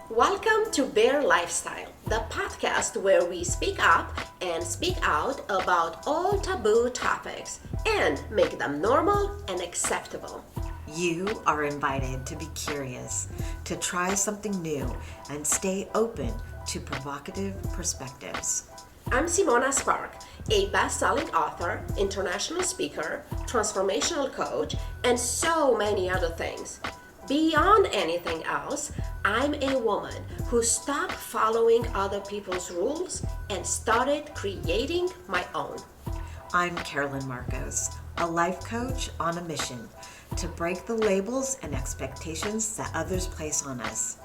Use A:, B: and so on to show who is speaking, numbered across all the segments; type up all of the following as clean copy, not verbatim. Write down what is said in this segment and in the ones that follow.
A: Welcome to Bear Lifestyle, the podcast where we speak up and speak out about all taboo topics and make them normal and acceptable.
B: You are invited to be curious, to try something new, and stay open to provocative perspectives.
A: I'm Simona Spark, a best-selling author, international speaker, transformational coach, and so many other things. Beyond anything else, I'm a woman who stopped following other people's rules and started creating my own.
B: I'm Carolyn Marcos, a life coach on a mission to break the labels and expectations that others place on us.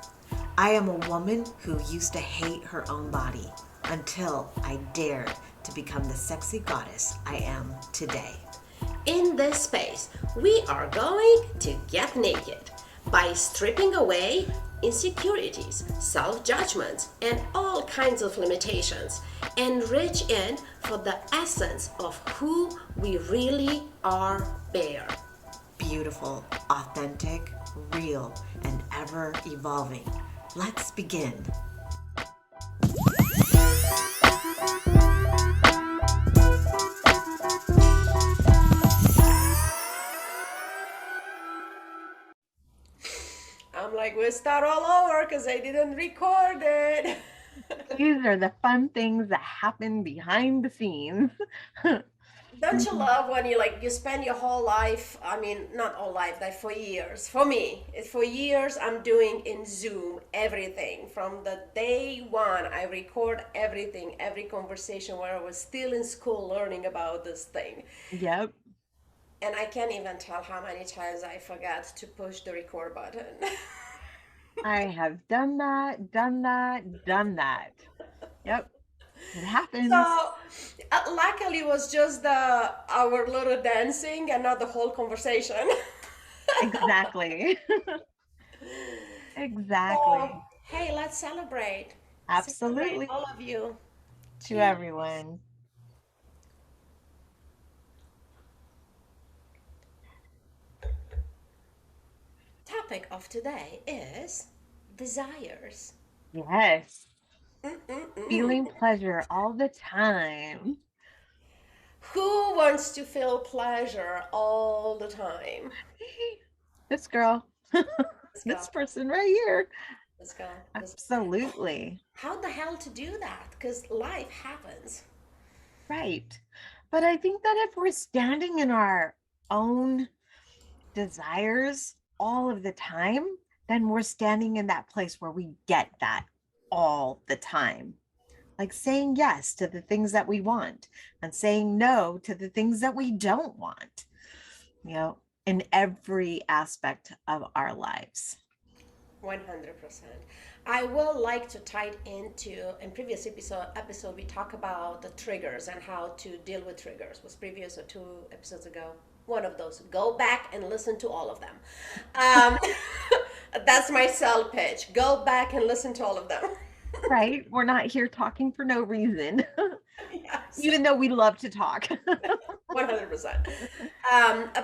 B: I am a woman who used to hate her own body until I dared to become the sexy goddess I am today.
A: In this space, we are going to get naked by stripping away insecurities, self-judgments, and all kinds of limitations, and reach in for the essence of who we really are, Bear.
B: Beautiful, authentic, real, and ever evolving. Let's begin.
A: I'm like, we'll start all over because I didn't record it.
C: These are the fun things that happen behind the scenes.
A: Don't you love when you spend your whole life, I mean, not all life, like for years. For me, for years I'm doing in Zoom everything. From the day one, I record everything, every conversation where I was still in school learning about this thing.
C: Yep.
A: And I can't even tell how many times I forgot to push the record button.
C: I have done that. Yep. It happens.
A: So, luckily, it was just our little dancing and not the whole conversation.
C: Exactly. Exactly.
A: So, hey, let's celebrate.
C: Absolutely.
A: Celebrate all of you.
C: To everyone.
A: Topic of today is desires.
C: Yes.
A: Mm-mm-mm.
C: Feeling pleasure all the time.
A: Who wants to feel pleasure all the time?
C: This girl.
A: Let's go.
C: This person right here.
A: Let's go.
C: Absolutely.
A: How the hell to do that? Because life happens.
C: Right. But I think that if we're standing in our own desires all of the time, then we're standing in that place where we get that all the time. Like saying yes to the things that we want and saying no to the things that we don't want, in every aspect of our lives.
A: 100%. I will like to tie it into, in previous episode we talk about the triggers and how to deal with triggers. Was previous or 2 episodes ago. One of those. Go back and listen to all of them. That's my sell pitch. Go back and listen to all of them.
C: Right? We're not here talking for no reason,
A: Yes.
C: even though we love to talk.
A: 100%.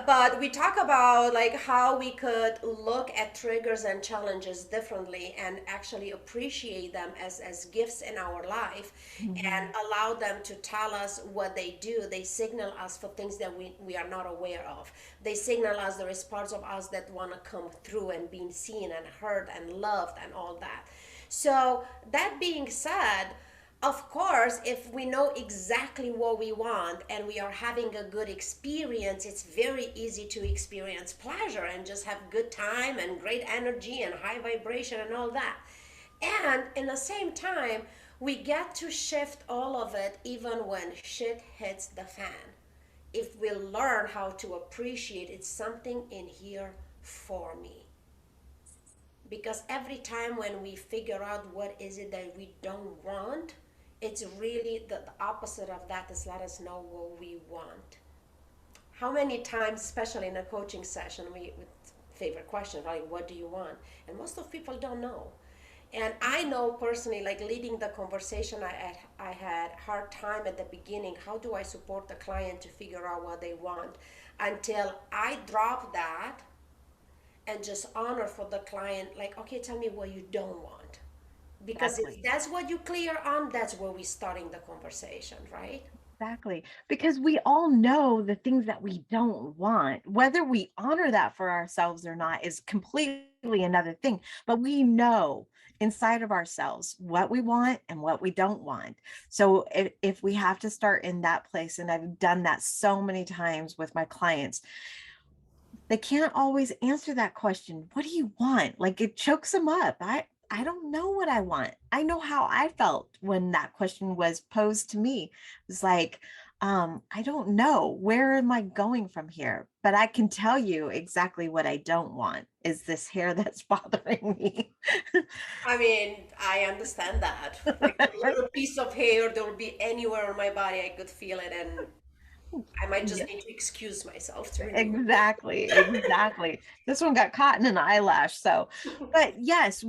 A: But we talk about how we could look at triggers and challenges differently and actually appreciate them as gifts in our life and allow them to tell us what they do. They signal us for things that we are not aware of. They signal us there is parts of us that want to come through and being seen and heard and loved and all that. So that being said, of course, if we know exactly what we want and we are having a good experience, it's very easy to experience pleasure and just have good time and great energy and high vibration and all that. And in the same time, we get to shift all of it even when shit hits the fan. If we learn how to appreciate it's something in here for me. Because every time when we figure out what is it that we don't want, it's really the opposite of that is let us know what we want. How many times, especially in a coaching session, we favorite question, right? What do you want? And most of people don't know. And I know personally, like leading the conversation, I had hard time at the beginning. How do I support the client to figure out what they want? Until I drop that and just honor for the client, like, okay, tell me what you don't want. Because if
C: Exactly.
A: that's what you clear on, that's where we're starting the conversation, right?
C: Exactly. Because we all know the things that we don't want. Whether we honor that for ourselves or not is completely another thing. But we know inside of ourselves what we want and what we don't want. So if we have to start in that place, and I've done that so many times with my clients, they can't always answer that question. What do you want? Like it chokes them up. I don't know what I want. I know how I felt when that question was posed to me. It was like, I don't know. Where am I going from here? But I can tell you exactly what I don't want is this hair that's bothering me.
A: I mean, I understand that. Like a little piece of hair that would be anywhere on my body, I could feel it, and I might just
C: Yeah.
A: need to excuse myself to remove
C: Exactly, exactly. This one got caught in an eyelash. So, but yes,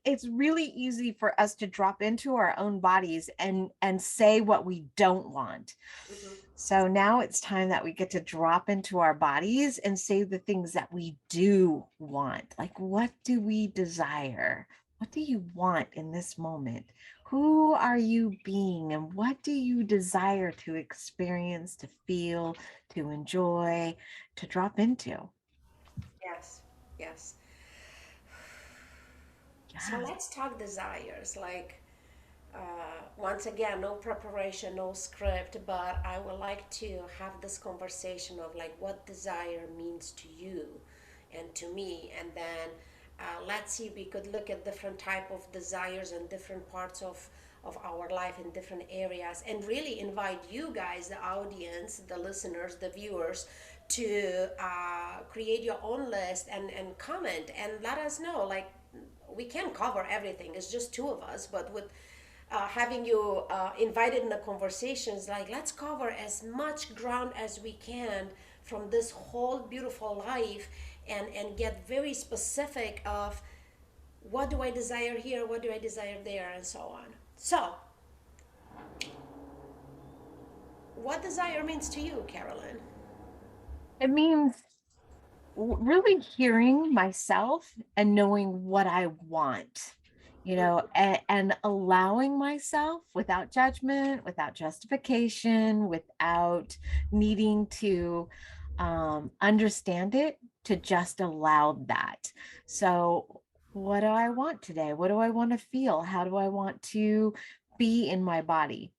C: it's really easy for us to drop into our own bodies and say what we don't want.
A: it.
C: So now it's time that we get to drop into our bodies and say the things that we do want. Like, what do we desire? What do you want in this moment? Who are you being and what do you desire to experience, to feel, to enjoy, to drop into?
A: Yes, yes. So
C: Yeah.
A: let's talk desires. Like, once again, no preparation, no script, but I would like to have this conversation of like what desire means to you and to me, and then let's see, we could look at different type of desires in different parts of our life in different areas, and really invite you guys, the audience, the listeners, the viewers, to create your own list and comment and let us know. Like, we can't cover everything, it's just two of us, but with having you invited in the conversations, like let's cover as much ground as we can from this whole beautiful life, and get very specific of what do I desire here, what do I desire there, and so on. So what desire means to you, Carolyn?
C: It means really hearing myself and knowing what I want, and allowing myself without judgment, without justification, without needing to understand it, to just allow that. So, what do I want today? What do I want to feel? How do I want to be in my body?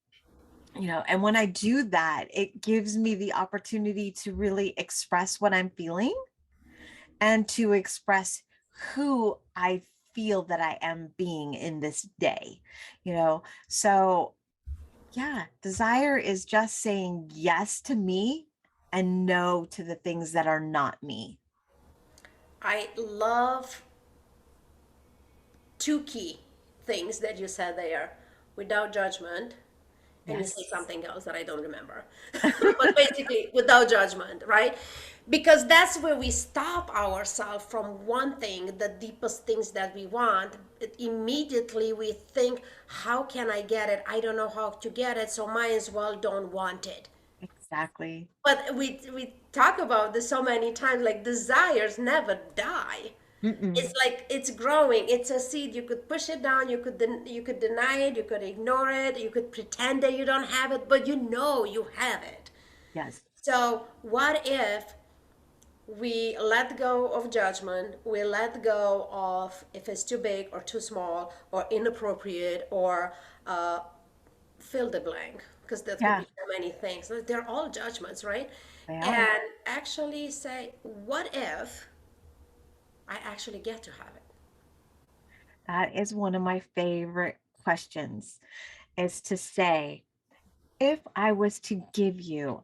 C: And when I do that, it gives me the opportunity to really express what I'm feeling and to express who I feel that I am being in this day, you know? So, yeah, desire is just saying yes to me and no to the things that are not me.
A: I love two key things that you said there: without judgment, and you say
C: Yes.
A: something else that I don't remember. But basically, without judgment, right? Because that's where we stop ourselves from wanting the deepest things that we want. Immediately we think, how can I get it? I don't know how to get it, so might as well don't want it.
C: Exactly.
A: But we talk about this so many times, like desires never die. It's
C: Mm-mm.
A: like it's growing. It's a seed. You could push it down. You could deny it. You could ignore it. You could pretend that you don't have it, but you know you have it.
C: Yes.
A: So what if we let go of judgment? We let go of if it's too big or too small or inappropriate or fill the blank, because that could be
C: Yeah.
A: so many things. They're all judgments, right?
C: They are.
A: And actually say, what if I actually get to have it?
C: That is one of my favorite questions, is to say, if I was to give you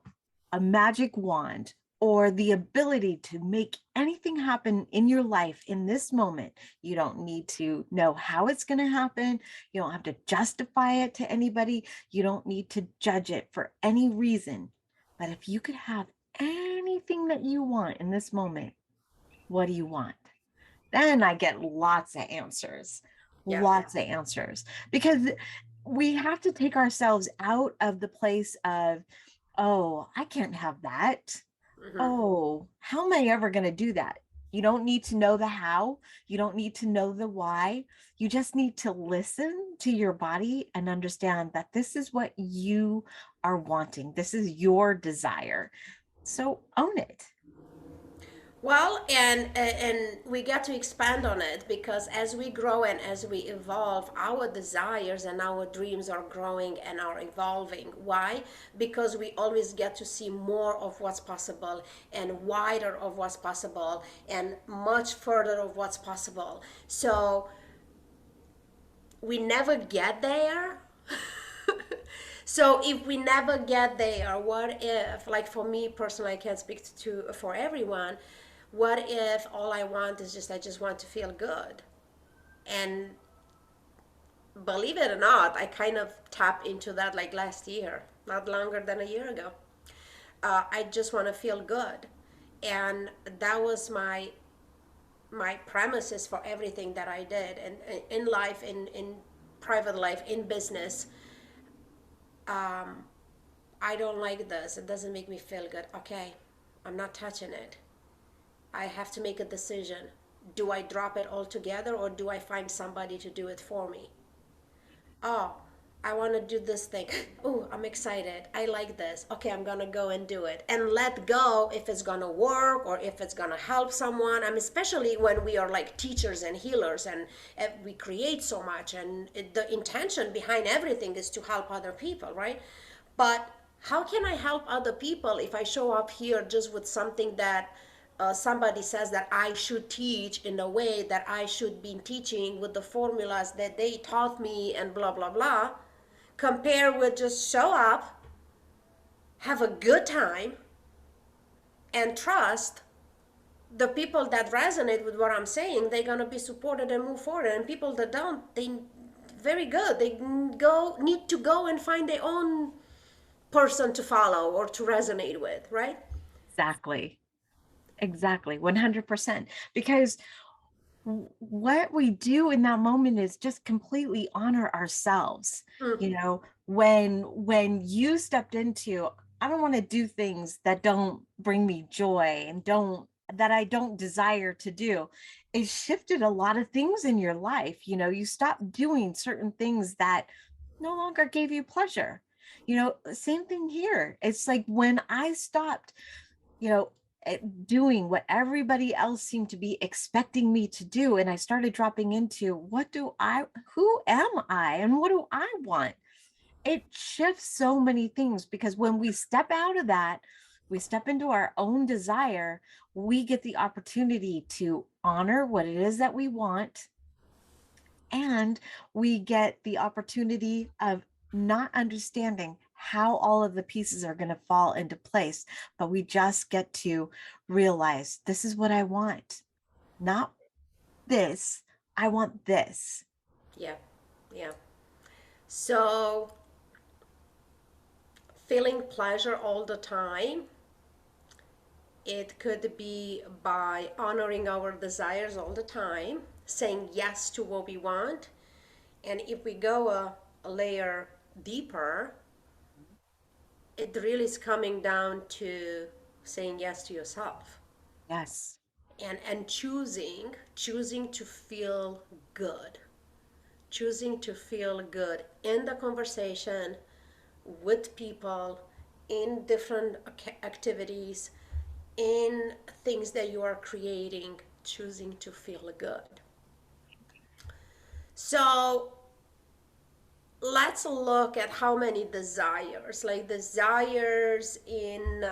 C: a magic wand or the ability to make anything happen in your life in this moment, you don't need to know how it's going to happen. You don't have to justify it to anybody. You don't need to judge it for any reason. But if you could have anything that you want in this moment, What do you want? Then I get lots of answers,
A: Yeah.
C: lots of answers, because we have to take ourselves out of the place of, oh, I can't have that.
A: Hmm.
C: Oh, how am I ever going to do that? You don't need to know the how. You don't need to know the why. You just need to listen to your body and understand that this is what you are wanting. This is your desire. So own it.
A: Well, and we get to expand on it because as we grow and as we evolve, our desires and our dreams are growing and are evolving. Why? Because we always get to see more of what's possible and wider of what's possible and much further of what's possible. So we never get there. So if we never get there, what if, like for me personally, I can't speak to for everyone, what if all I want is just I just want to feel good? And believe it or not, I kind of tapped into that like last year, not longer than a year ago. I just want to feel good, and that was my premises for everything that I did, and in life, in private life, in business. I don't like this. It doesn't make me feel good. Okay, I'm not touching it. I have to make a decision. Do I drop it altogether or do I find somebody to do it for me? Oh, I want to do this thing. Oh, I'm excited. I like this. Okay, I'm going to go and do it. And let go if it's going to work or if it's going to help someone. I mean, especially when we are like teachers and healers and we create so much and the intention behind everything is to help other people, right? But how can I help other people if I show up here just with something that somebody says that I should teach in a way that I should be teaching with the formulas that they taught me and blah, blah, blah, compare with just show up, have a good time, and trust the people that resonate with what I'm saying, they're going to be supported and move forward. And people that don't, they very good. They need to go and find their own person to follow or to resonate with, right?
C: Exactly. Exactly. 100%. Because what we do in that moment is just completely honor ourselves. You
A: Mm-hmm.
C: know, when you stepped into, I don't want to do things that don't bring me joy and don't that I don't desire to do, it shifted a lot of things in your life. You know, you stopped doing certain things that no longer gave you pleasure. You know, same thing here. It's like when I stopped, you know, doing what everybody else seemed to be expecting me to do, and I started dropping into who am I and what do I want. It shifts so many things because when we step out of that, we step into our own desire, we get the opportunity to honor what it is that we want, and we get the opportunity of not understanding how all of the pieces are going to fall into place, but we just get to realize this is what I want, not this. I want this.
A: Yeah, yeah. So, feeling pleasure all the time, it could be by honoring our desires all the time, saying yes to what we want. And if we go a layer deeper, it really is coming down to saying yes to yourself
C: Yes.
A: and choosing to feel good, choosing to feel good in the conversation with people, in different activities, in things that you are creating, choosing to feel good. So let's look at how many desires, like desires in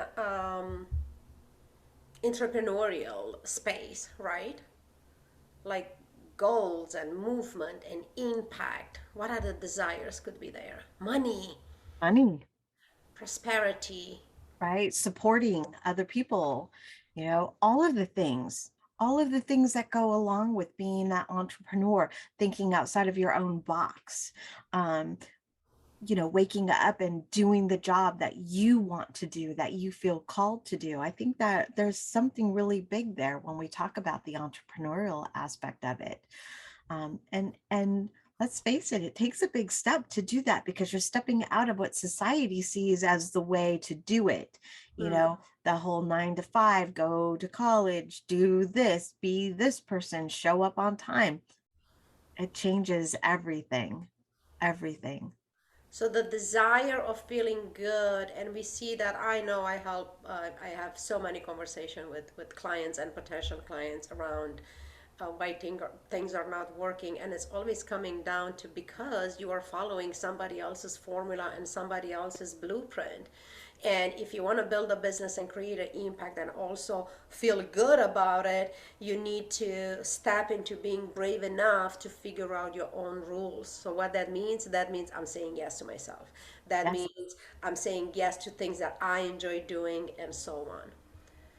A: entrepreneurial space, right? Like goals and movement and impact. What other desires could be there? Money,
C: Money,
A: prosperity.
C: right? Supporting other people, you know, all of the things that go along with being that entrepreneur, thinking outside of your own box. Um, waking up and doing the job that you want to do, that you feel called to do. I think that there's something really big there when we talk about the entrepreneurial aspect of it. And let's face it, it takes a big step to do that because you're stepping out of what society sees as the way to do it.
A: Mm.
C: The whole 9 to 5, go to college, do this, be this person, show up on time. It changes everything, everything.
A: So the desire of feeling good, and we see that. I know I help. I have so many conversation with clients and potential clients around why things are not working, and it's always coming down to because you are following somebody else's formula and somebody else's blueprint. And if you want to build a business and create an impact and also feel good about it, you need to step into being brave enough to figure out your own rules. So, what that means I'm saying yes to myself. That
C: Yes.
A: means I'm saying yes to things that I enjoy doing, and so on.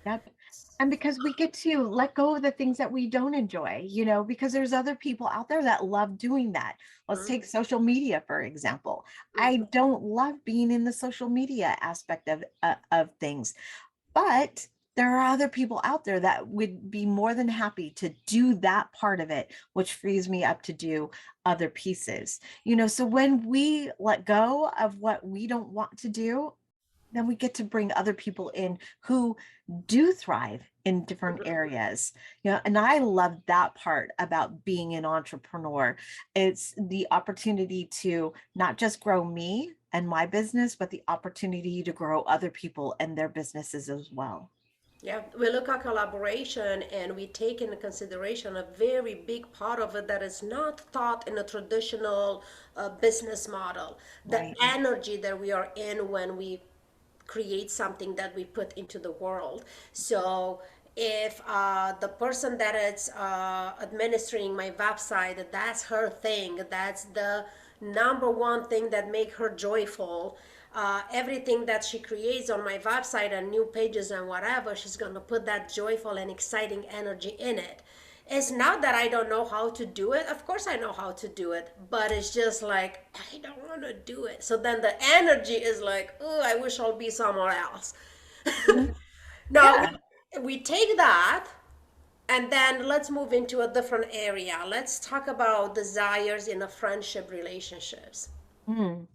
C: Yep. And because we get to let go of the things that we don't enjoy, because there's other people out there that love doing that. Let's
A: Mhm.
C: take social media, for example. I
A: Mhm.
C: don't love being in the social media aspect of things, but there are other people out there that would be more than happy to do that part of it, which frees me up to do other pieces. So when we let go of what we don't want to do, then we get to bring other people in who do thrive in different areas. And I love that part about being an entrepreneur. It's the opportunity to not just grow me and my business, but the opportunity to grow other people and their businesses as well.
A: Yeah, we look at collaboration and we take into consideration a very big part of it that is not thought in a traditional business model. The
C: Right.
A: energy that we are in when we create something that we put into the world. So if the person that is administering my website, that's her thing, that's the number one thing that make her joyful. Everything that she creates on my website and new pages and whatever, she's gonna put that joyful and exciting energy in it. It's not that I don't know how to do it. Of course, I know how to do it, but it's just like I don't want to do it. So then the energy is like, oh, I wish I'll be somewhere else.
C: Mhm.
A: Now
C: Yeah.
A: we take that and then let's move into a different area. Let's talk about desires in a friendship relationships.
C: Mm.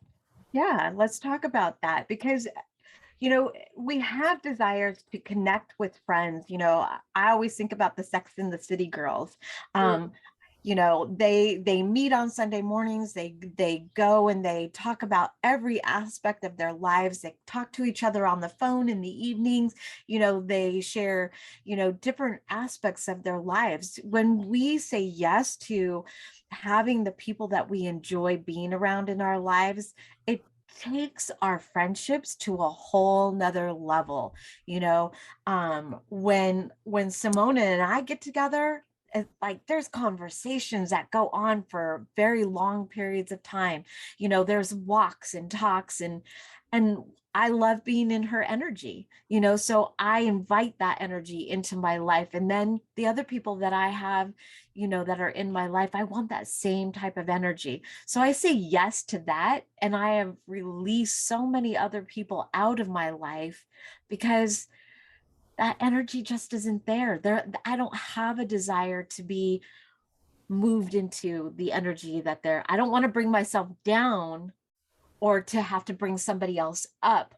C: Yeah, let's talk about that because we have desires to connect with friends. I always think about the Sex in the City girls.
A: Mm.
C: um they meet on Sunday mornings. They go and they talk about every aspect of their lives. They talk to each other on the phone in the evenings. They share different aspects of their lives. When we say yes to having the people that we enjoy being around in our lives, it takes our friendships to a whole nother level. When Simona and I get together, like there's conversations that go on for very long periods of time. There's walks and talks, and I love being in her energy. So I invite that energy into my life. And then the other people that I have, that are in my life, I want that same type of energy. So I say yes to that. And I have released so many other people out of my life because that energy just isn't there. I don't have a desire to be moved into the energy that they're. I don't want to bring myself down or to have to bring somebody else up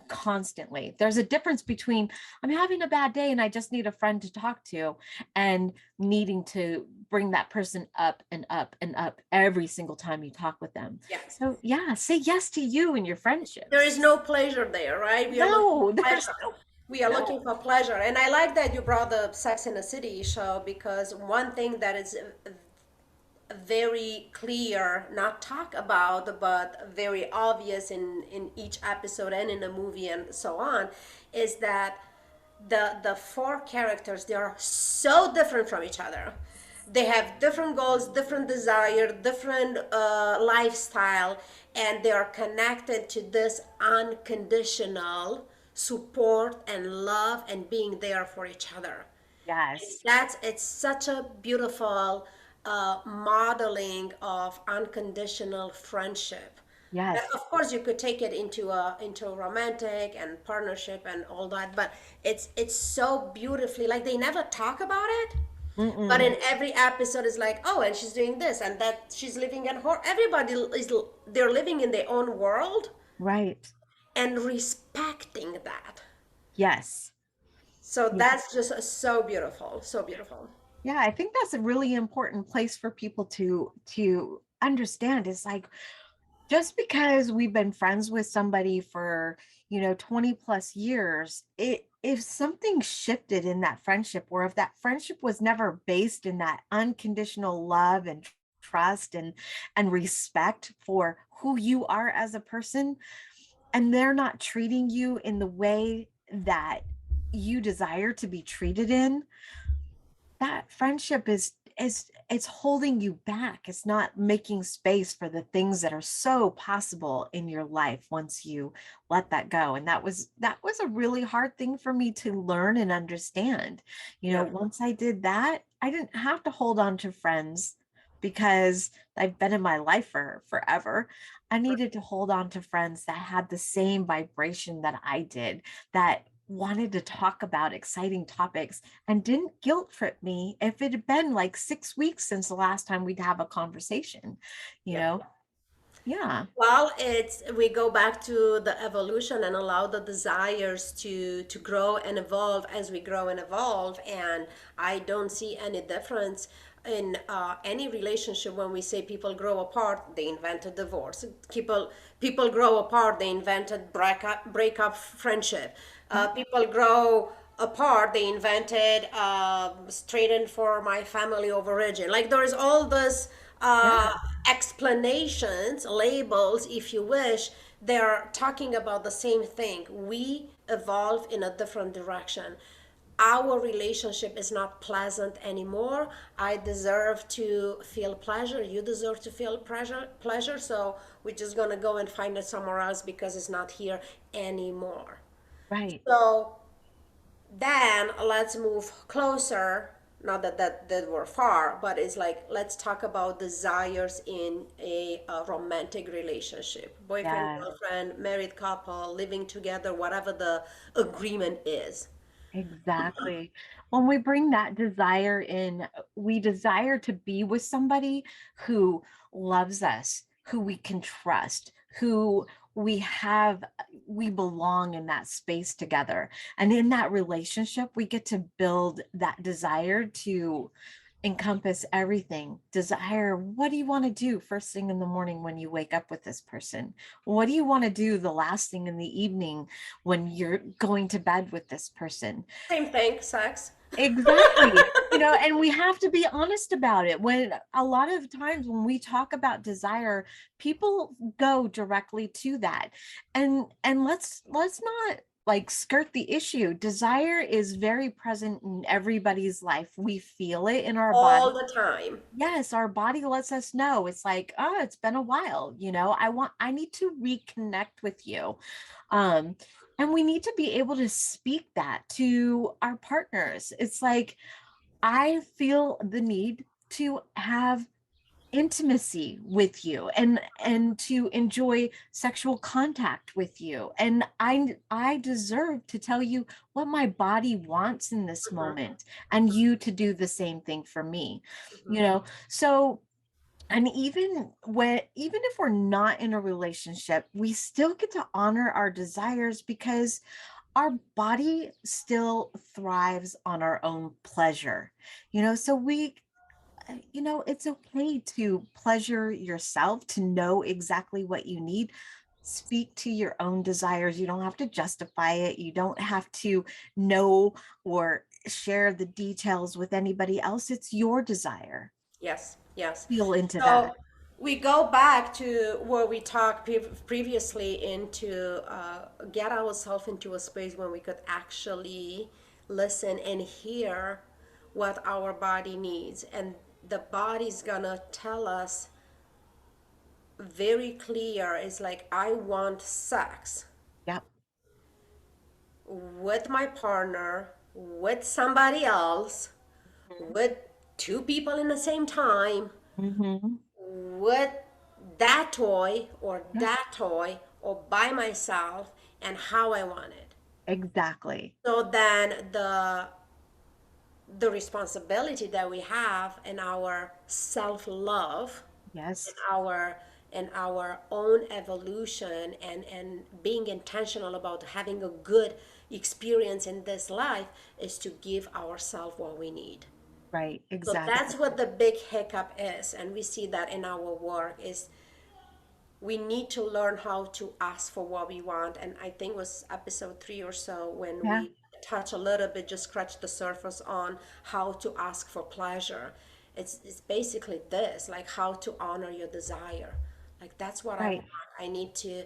C: constantly. There's a difference between I'm having a bad day and I just need a friend to talk to, and needing to bring that person up and up and up every single time you talk with them.
A: Yeah.
C: So yeah, say yes to you and your
A: There
C: friendships.
A: is no pleasure there, right? We are looking
C: No,
A: for
C: there's
A: pleasure.
C: no.
A: We are
C: No.
A: looking for pleasure. And I like that you brought the Sex in the City show because one thing that is very clear, not talk about, but very obvious in each episode and in the movie and so on, is that the four characters, they are so different from each other. They have different goals, different desire, different lifestyle, and they are connected to this unconditional support and love and being there for each other.
C: Yes.
A: That's it's such a beautiful modeling of unconditional friendship. And
C: Yes.
A: of course, you could take it into a romantic and partnership and all that, but it's so beautifully, like they never talk about it, but
C: Mm-mm.
A: in every episode is like, oh, and she's doing this and that, she's living in her. Everybody is, they're living in their own world
C: Right.
A: and respecting that.
C: Yes.
A: So
C: Yeah.
A: that's just so beautiful, so beautiful.
C: Yeah, I think that's a really important place for people to understand. Is like, just because we've been friends with somebody for 20 plus years, if something shifted in that friendship, or if that friendship was never based in that unconditional love and trust and respect for who you are as a person, and they're not treating you in the way that you desire to be treated in, that friendship is it's holding you back. It's not making space for the things that are so possible in your life once you let that go. And that was a really hard thing for me to learn and understand.
A: Yeah,
C: Once I did that, I didn't have to hold on to friends because they've been in my life for forever. I needed to hold on to friends that had the same vibration that I did, that wanted to talk about exciting topics and didn't guilt trip me if it had been like 6 weeks since the last time we'd have a conversation, you
A: yeah.
C: know? Yeah.
A: Well, it's we go back to the evolution and allow the desires to grow and evolve as we grow and evolve. And I don't see any difference in any relationship when we say people grow apart. They invented divorce. People grow apart. They invented breakup friendship. People grow apart. They invented straightened for my family of origin. Like there is all this
C: Yeah.
A: explanations, labels, if you wish. They're talking about the same thing. We evolve in a different direction. Our relationship is not pleasant anymore. I deserve to feel pleasure. You deserve to feel pleasure. So we're just gonna go and find it somewhere else because it's not here anymore.
C: Right.
A: So then let's move closer. Not that we're far, but it's like let's talk about desires in a romantic relationship, boyfriend,
C: Yeah.
A: girlfriend, married couple, living together, whatever the agreement is.
C: Exactly. When we bring that desire in, we desire to be with somebody who loves us, who we can trust, who we belong in that space together. And in that relationship, we get to build that desire to encompass everything. Desire, what do you want to do first thing in the morning when you wake up with this person? What do you want to do the last thing in the evening when you're going to bed with this person?
A: Same thing, sex.
C: Exactly. And we have to be honest about it. When a lot of times when we talk about desire, people go directly to that. And let's not like skirt the issue. Desire is very present in everybody's life. We feel it in our
A: All
C: body.
A: the time.
C: Yes, our body lets us know. It's like, oh, it's been a while, I need to reconnect with you. Um, and we need to be able to speak that to our partners. It's like, I feel the need to have intimacy with you and to enjoy sexual contact with you, and I deserve to tell you what my body wants in this
A: Mhm,
C: moment, and you to do the same thing for me.
A: mhm.
C: So, and even if we're not in a relationship, we still get to honor our desires because our body still thrives on our own pleasure. So it's okay to pleasure yourself, to know exactly what you need. Speak to your own desires. You don't have to justify it. You don't have to know or share the details with anybody else. It's your desire.
A: Yes, yes.
C: Feel into
A: So
C: that.
A: we go back to where we talked previously into get ourselves into a space when we could actually listen and hear what our body needs. And the body's gonna tell us very clear, it's like, I want sex
C: Yep.
A: with my partner, with somebody else, with two people in the same time,
C: Mm-hmm.
A: with that toy or
C: Yeah,
A: that toy or by myself and how I want it.
C: exactly.
A: So then the responsibility that we have in our self-love in
C: Yes.
A: our own evolution and being intentional about having a good experience in this life is to give ourselves what we need.
C: Right.
A: So that's
C: Exactly.
A: what the big hiccup is, and we see that in our work is we need to learn how to ask for what we want. And I think it was episode 3 or so when
C: Yeah.
A: we touch a little bit, just scratch the surface on how to ask for pleasure. It's basically this, like how to honor your desire. Like that's what I want.
C: Right.
A: I need to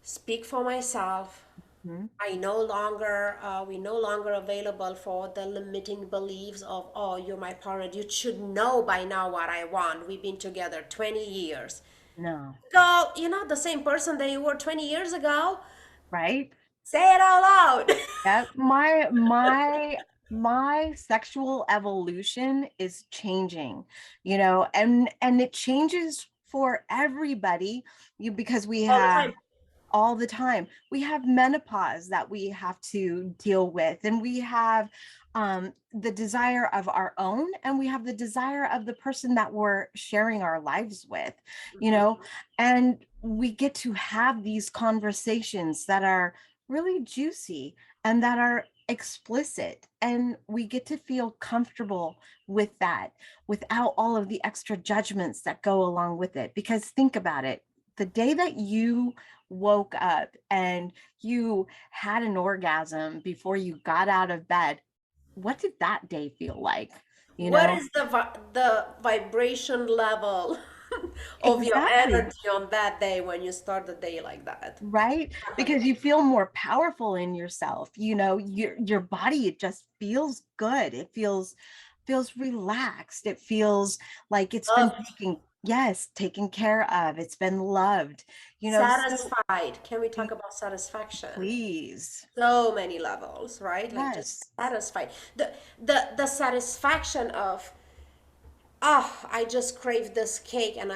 A: speak for myself.
C: Mhm.
A: We no longer available for the limiting beliefs of, oh, you're my partner. You should know by now what I want. We've been together 20 years.
C: No.
A: Girl, you're not the same person that you were 20 years ago.
C: Right.
A: Say it out loud.
C: Yeah. My sexual evolution is changing, and it changes for everybody, because we
A: All the
C: have
A: time.
C: all the time. We have menopause that we have to deal with, and we have the desire of our own, and we have the desire of the person that we're sharing our lives with, you
A: Mhm.
C: know, and we get to have these conversations that are really juicy and that are explicit, and we get to feel comfortable with that without all of the extra judgments that go along with it. Because think about it, the day that you woke up and you had an orgasm before you got out of bed, what did that day feel like? You
A: What
C: know?
A: is the vibration level of your
C: Exactly.
A: energy on that day when you start the day like that?
C: Right? Because you feel more powerful in yourself. Your body, it just feels good. It feels relaxed. It feels like it's been
A: Loved,
C: taken care of. It's been loved. So
A: satisfied. Can we talk
C: y-
A: about satisfaction?
C: please.
A: So many levels, right? Like just
C: Yes.
A: satisfied. The satisfaction of, oh, I just crave this cake, and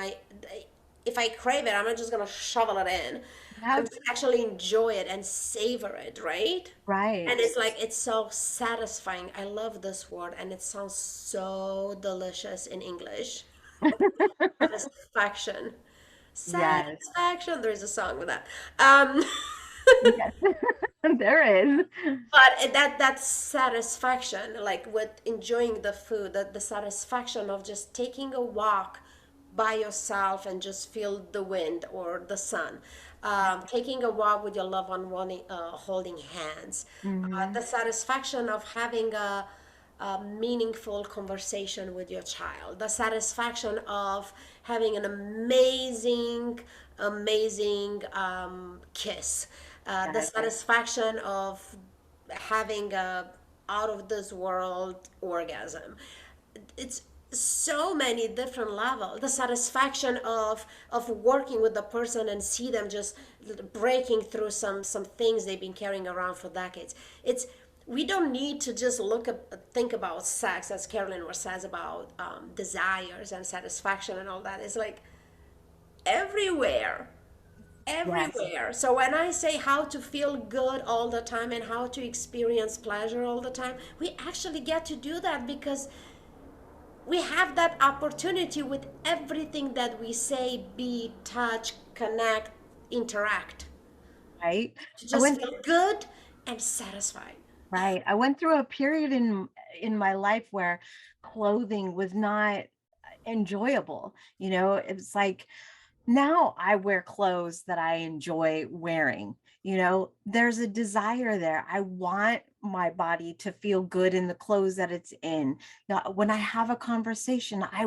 A: if I crave it, I'm not just gonna shovel it in. I'm
C: Yep.
A: to actually enjoy it and savor it, right? And
C: Right.
A: it's like it's so satisfying. I love this word, and it sounds so delicious in English. Satisfaction.
C: Yes.
A: Satisfaction. There's a song with that. Um,
C: Yes. There is.
A: but that satisfaction, like with enjoying the food, that the satisfaction of just taking a walk by yourself and just feel the wind or the sun, taking a walk with your loved one, holding hands,
C: Hmm.
A: the satisfaction of having a meaningful conversation with your child, the satisfaction of having an amazing kiss, the
C: Yes.
A: satisfaction of having a out of this world orgasm. It's so many different levels. The satisfaction of working with the person and see them just breaking through some things they've been carrying around for decades. It's we don't need to just think about sex, as Carolyn was says about desires and satisfaction and all that. It's like everywhere,
C: Yes.
A: everywhere. So when I say how to feel good all the time and how to experience pleasure all the time, we actually get to do that because we have that opportunity with everything that we say, be, touch, connect, interact,
C: Right.
A: to
C: I
A: just
C: went
A: feel good and satisfied.
C: right. I went through a period in my life where clothing was not enjoyable. It's like, now I wear clothes that I enjoy wearing. There's a desire there. I want my body to feel good in the clothes that it's in. Now, when I have a conversation, I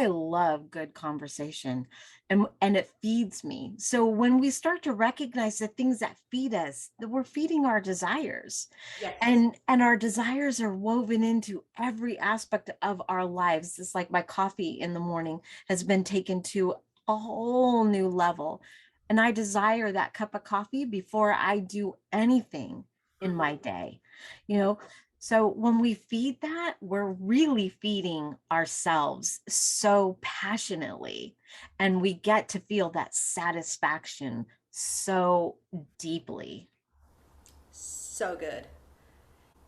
C: love good conversation, and it feeds me. So when we start to recognize the things that feed us, that we're feeding our desires,
A: Yes.
C: and our desires are woven into every aspect of our lives. It's like my coffee in the morning has been taken to a whole new level. And I desire that cup of coffee before I do anything in my
A: Hmm.
C: day. You know, So when we feed that, we're really feeding ourselves so passionately, and we get to feel that satisfaction so deeply.
A: So good.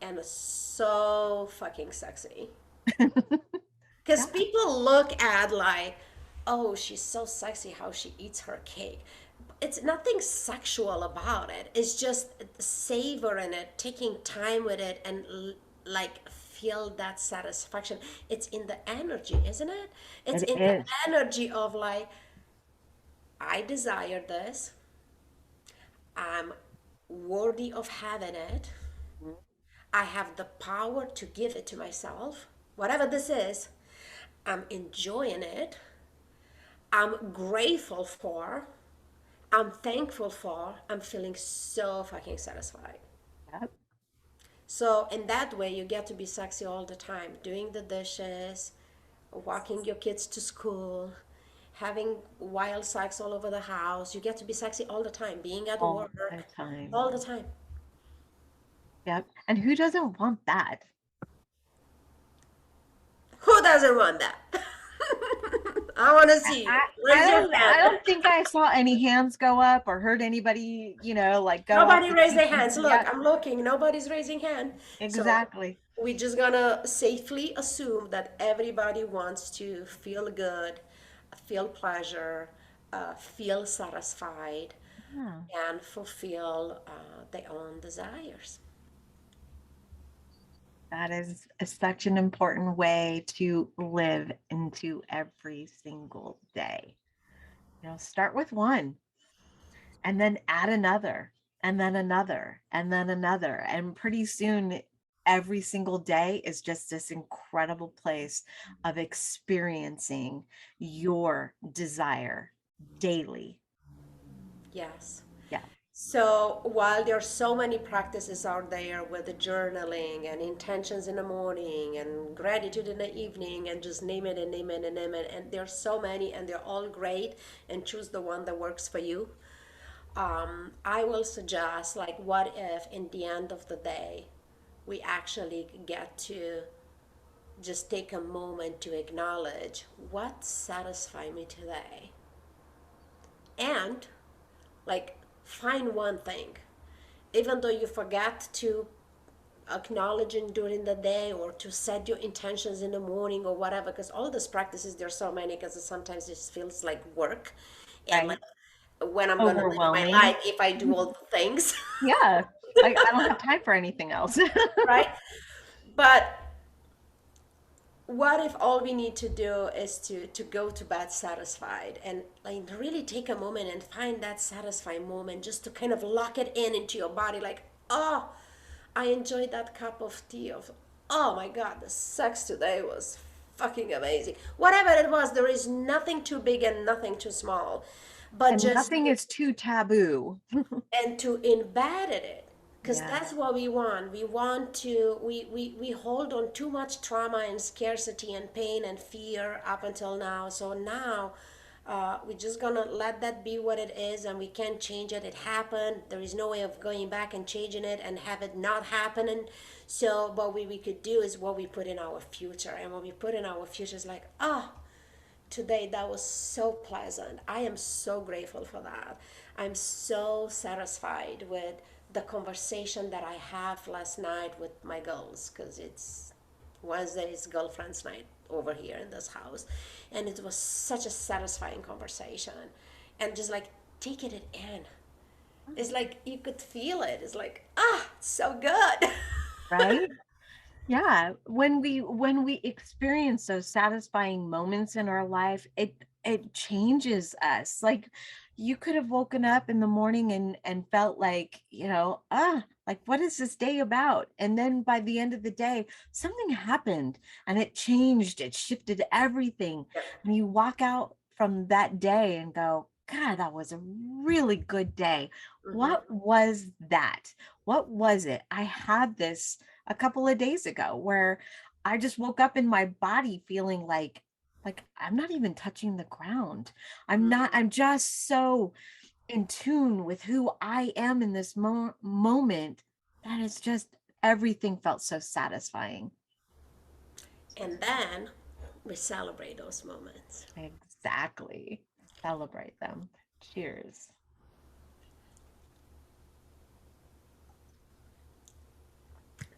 A: And so fucking sexy. Because
C: Yeah,
A: people look at like, oh, she's so sexy how she eats her cake. It's nothing sexual about it. It's just savoring it, taking time with it, and like feel that satisfaction. It's in the energy, isn't it? It's
C: it
A: in the
C: is.
A: energy of like, I desire this. I'm worthy of having it. I have the power to give it to myself. Whatever this is, I'm enjoying it. I'm grateful for. I'm thankful for. I'm feeling so fucking satisfied.
C: Yep.
A: So, in that way, you get to be sexy all the time, doing the dishes, walking your kids to school, having wild sex all over the house. You get to be sexy all the time, being at
C: All the
A: work
C: time.
A: all the time.
C: Yep. And who doesn't want that?
A: Who doesn't want that? I want to see you. Raise your
C: I
A: hand.
C: don't think I saw any hands go up or heard anybody, like go up
A: Nobody
C: with
A: raised their hands.
C: PTC.
A: Look,
C: Yep,
A: I'm looking. Nobody's raising hand. So
C: exactly.
A: we're just gonna safely assume that everybody wants to feel good, feel pleasure, feel satisfied,
C: Yeah.
A: and fulfill their own desires.
C: That is such an important way to live into every single day. Start with one and then add another and then another and then another. And pretty soon, every single day is just this incredible place of experiencing your desire daily.
A: Yes.
C: Yeah.
A: So while there's so many practices out there with the journaling and intentions in the morning and gratitude in the evening and just name it and name it and name it, and there's so many and they're all great, and choose the one that works for you. I will suggest, like, what if in the end of the day we actually get to just take a moment to acknowledge what satisfied me today, and like find one thing, even though you forget to acknowledge it during the day or to set your intentions in the morning or whatever, because all these practices, there's so many, because sometimes it feels like work, and like,
C: Right.
A: when I'm gonna live my
C: Overwhelming.
A: life if I do all the things.
C: Yeah. Like I don't have time for anything else.
A: Right? But what if all we need to do is to go to bed satisfied, and like really take a moment and find that satisfying moment, just to kind of lock it in into your body, like, oh, I enjoyed that cup of tea, of, oh my god, the sex today was fucking amazing. Whatever it was, there is nothing too big and nothing too small, but
C: And
A: just,
C: nothing is too taboo.
A: and to embed it, because
C: Yeah.
A: that's what we want. We want to, we hold on too much trauma and scarcity and pain and fear up until now. So now, we're just gonna let that be what it is, and we can't change it. It happened. There is no way of going back and changing it and have it not happen. And so what we could do is what we put in our future, and what we put in our future is like, oh, today that was so pleasant. I am so grateful for that. I'm so satisfied with the conversation that I have last night with my girls, because it's Wednesday's girlfriend's night over here in this house, and it was such a satisfying conversation, and just like taking it in. It's like you could feel it. It's like, ah, it's so good.
C: Right? Yeah, when we experience those satisfying moments in our life, it changes us. Like you could have woken up in the morning and felt like, like what is this day about? And then by the end of the day, something happened and it changed, it shifted everything. And you walk out from that day and go, God, that was a really good day.
A: Hmm.
C: What was that? What was it? I had this a couple of days ago where I just woke up in my body feeling like I'm not even touching the ground. I'm just so in tune with who I am in this moment that it's just everything felt so satisfying.
A: And then we celebrate those moments.
C: Exactly. Celebrate them. Cheers.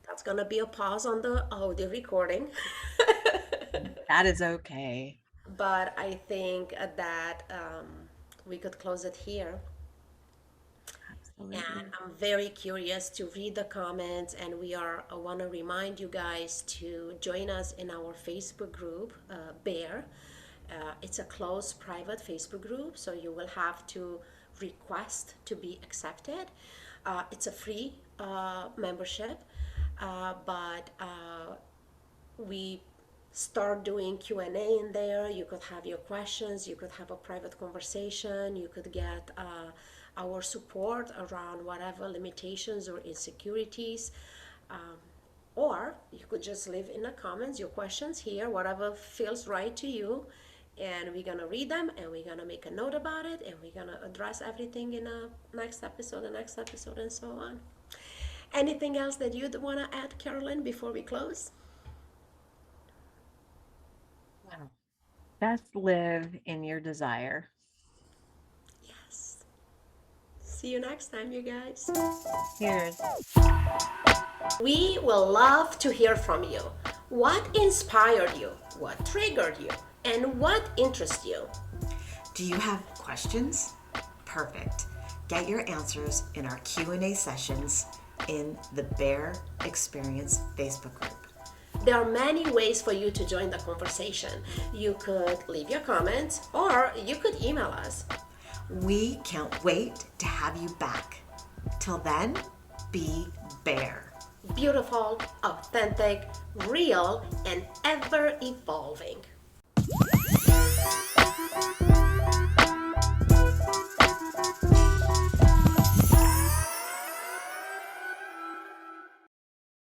A: That's gonna be a pause on the audio recording.
C: That is okay.
A: But I think that we could close it here. And
C: Absolutely.
A: I'm very curious to read the comments, and I want to remind you guys to join us in our Facebook group, Bear. It's a closed private Facebook group, so you will have to request to be accepted. It's a free membership, but we start doing Q&A in there. You could have your questions, you could have a private conversation, you could get our support around whatever limitations or insecurities, um, or you could just leave in the comments your questions here, whatever feels right to you, and we're gonna read them and we're gonna make a note about it, and we're gonna address everything in a next episode, and so on. Anything else that you'd want to add, Carolyn, before we close?
C: Wow. Just live in your desire.
A: Yes. See you next time, you guys.
C: Cheers.
A: We will love to hear from you. What inspired you? What triggered you? And what interests you?
B: Do you have questions? Perfect. Get your answers in our Q&A sessions in the Bear Experience Facebook group.
A: There are many ways for you to join the conversation. You could leave your comments or you could email us.
B: We can't wait to have you back. Till then, be Bear.
A: Beautiful, authentic, real, and ever evolving.